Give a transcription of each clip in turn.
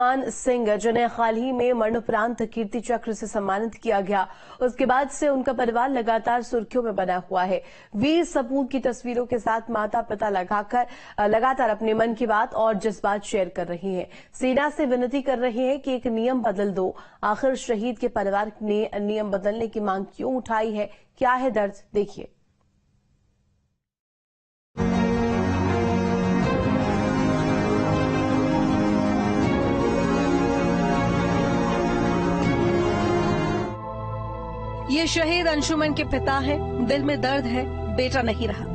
मान सिंह, जिन्हें हाल ही में मरणोपरांत कीर्ति चक्र से सम्मानित किया गया, उसके बाद से उनका परिवार लगातार सुर्खियों में बना हुआ है। वीर सपूत की तस्वीरों के साथ माता पिता लगातार अपने मन की बात और जज्बात शेयर कर रही हैं। सेना से विनती कर रही हैं कि एक नियम बदल दो। आखिर शहीद के परिवार ने नियम बदलने की मांग क्यों उठाई है, क्या है दर्द, देखिए। ये शहीद अंशुमन के पिता है। दिल में दर्द है, बेटा नहीं रहा।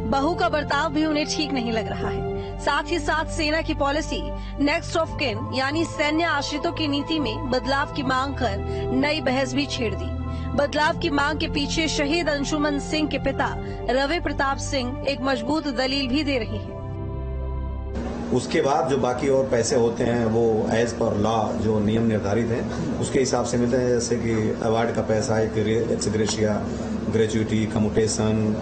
बहू का बर्ताव भी उन्हें ठीक नहीं लग रहा है। साथ ही साथ सेना की पॉलिसी नेक्स्ट ऑफ किन यानी सैन्य आश्रितों की नीति में बदलाव की मांग कर नई बहस भी छेड़ दी। बदलाव की मांग के पीछे शहीद अंशुमन सिंह के पिता रवि प्रताप सिंह एक मजबूत दलील भी दे रही है। उसके बाद जो बाकी और पैसे होते हैं वो एज पर लॉ जो नियम निर्धारित हैं उसके हिसाब से मिलते हैं, जैसे कि अवार्ड का पैसा, एक्स ग्रेशिया, ग्रेजुइटी, कम्यूटेशन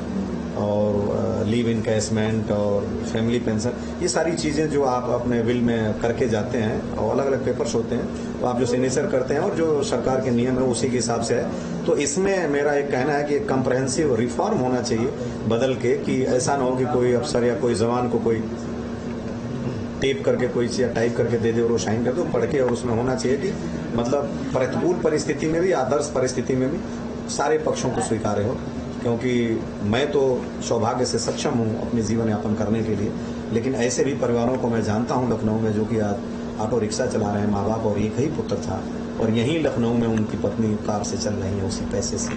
और लीव इनकैशमेंट और फैमिली पेंशन, ये सारी चीजें जो आप अपने विल में करके जाते हैं और अलग अलग पेपर्स होते हैं तो आप जो सिग्नेचर करते हैं और जो सरकार के नियम है उसी के हिसाब से है। तो इसमें मेरा एक कहना है कि एक कम्प्रहेंसिव रिफॉर्म होना चाहिए बदल के, कि ऐसा ना हो कि कोई अफसर या कोई जवान को कोई टेप करके कोई चीज टाइप करके दे दे और वो साइन कर दो, पढ़ के, और उसमें होना चाहिए कि मतलब प्रतिकूल परिस्थिति में भी, आदर्श परिस्थिति में भी सारे पक्षों को स्वीकार्य हो। क्योंकि मैं तो सौभाग्य से सक्षम हूँ अपने जीवन यापन करने के लिए, लेकिन ऐसे भी परिवारों को मैं जानता हूँ लखनऊ में जो कि आज ऑटो रिक्शा चला रहे हैं माँ बाप, और एक ही पुत्र था और यहीं लखनऊ में उनकी पत्नी कार से चल रही है उसी पैसे से।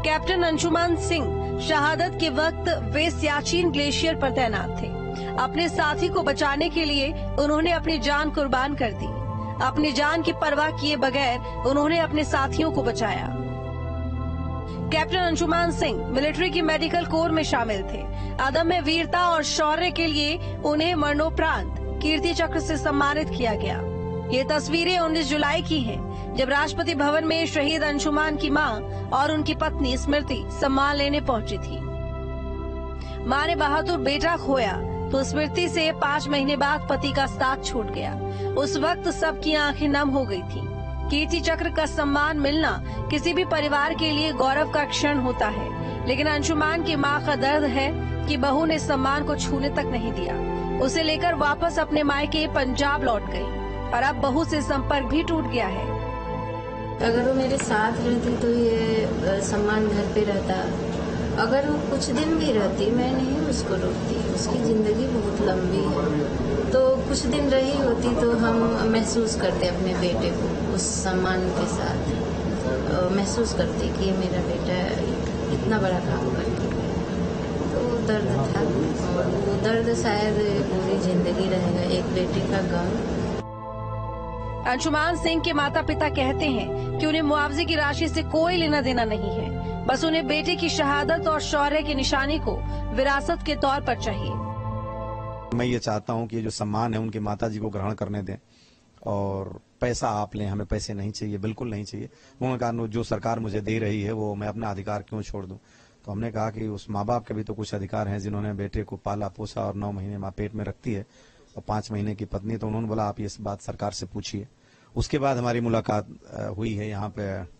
कैप्टन अंशुमन सिंह शहादत के वक्त वे सियाचिन ग्लेशियर पर तैनात थे। अपने साथी को बचाने के लिए उन्होंने अपनी जान कुर्बान कर दी। अपनी जान की परवाह किए बगैर उन्होंने अपने साथियों को बचाया। कैप्टन अंशुमन सिंह मिलिट्री की मेडिकल कोर में शामिल थे। अदम्य वीरता और शौर्य के लिए उन्हें मरणोपरांत कीर्ति चक्र से सम्मानित किया गया। ये तस्वीरें 19 जुलाई की हैं, जब राष्ट्रपति भवन में शहीद अंशुमन की मां और उनकी पत्नी स्मृति सम्मान लेने पहुंची थी। मां ने बहादुर बेटा खोया तो स्मृति से 5 महीने बाद पति का साथ छूट गया। उस वक्त सबकी आंखें नम हो गई थी। कीर्ति चक्र का सम्मान मिलना किसी भी परिवार के लिए गौरव का क्षण होता है, लेकिन अंशुमन की मां का दर्द है कि बहू ने सम्मान को छूने तक नहीं दिया। उसे लेकर वापस अपने मायके पंजाब लौट गई और अब बहू से संपर्क भी टूट गया है। अगर वो मेरे साथ रहती तो ये सम्मान घर पे रहता। अगर वो कुछ दिन भी रहती, मैं नहीं उसको रोकती। उसकी जिंदगी बहुत लंबी है, तो कुछ दिन रही होती तो हम महसूस करते अपने बेटे को उस सम्मान के साथ महसूस करते कि मेरा बेटा इतना बड़ा काम करके गया। तो दर्द था और वो दर्द शायद पूरी जिंदगी रहेगा, एक बेटे का गम। अंशुमन सिंह के माता पिता कहते हैं कि उन्हें मुआवजे की राशि से कोई लेना देना नहीं है, बस उन्हें बेटे की शहादत और शौर्य की निशानी को विरासत के तौर पर चाहिए। मैं ये चाहता हूँ कि ये जो सम्मान है उनके माता जी को ग्रहण करने दें, और पैसा आप लें, हमें पैसे नहीं चाहिए, बिल्कुल नहीं चाहिए। उन्होंने कहा जो सरकार मुझे दे रही है वो मैं अपना अधिकार क्यों छोड़ दूं। तो हमने कहा कि उस माँ बाप के भी तो कुछ अधिकार हैं जिन्होंने बेटे को पाला पोसा और 9 महीने माँ पेट में रखती है और 5 महीने की पत्नी। तो उन्होंने बोला आप ये बात सरकार से पूछिए। उसके बाद हमारी मुलाकात हुई है यहाँ पे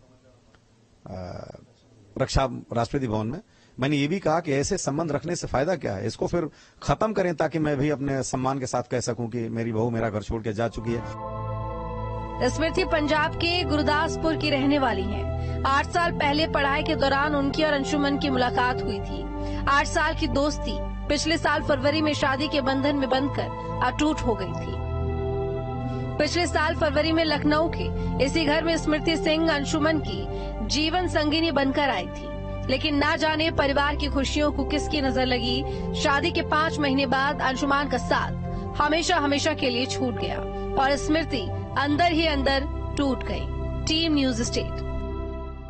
राष्ट्रपति भवन में। मैंने ये भी कहा कि ऐसे संबंध रखने से फायदा क्या है, इसको फिर खत्म करें ताकि मैं भी अपने सम्मान के साथ कह सकूं कि मेरी बहू मेरा घर छोड़ के जा चुकी है। स्मृति पंजाब के गुरदासपुर की रहने वाली हैं। 8 साल पहले पढ़ाई के दौरान उनकी और अंशुमन की मुलाकात हुई थी। 8 साल की दोस्ती पिछले साल फरवरी में शादी के बंधन में बंधकर अटूट हो गई थी। पिछले साल फरवरी में लखनऊ के इसी घर में स्मृति सिंह अंशुमन की जीवन संगिनी बनकर आई थी, लेकिन ना जाने परिवार की खुशियों को किसकी नजर लगी। शादी के 5 महीने बाद अंशुमन का साथ हमेशा हमेशा के लिए छूट गया और स्मृति अंदर ही अंदर टूट गई। Team news state.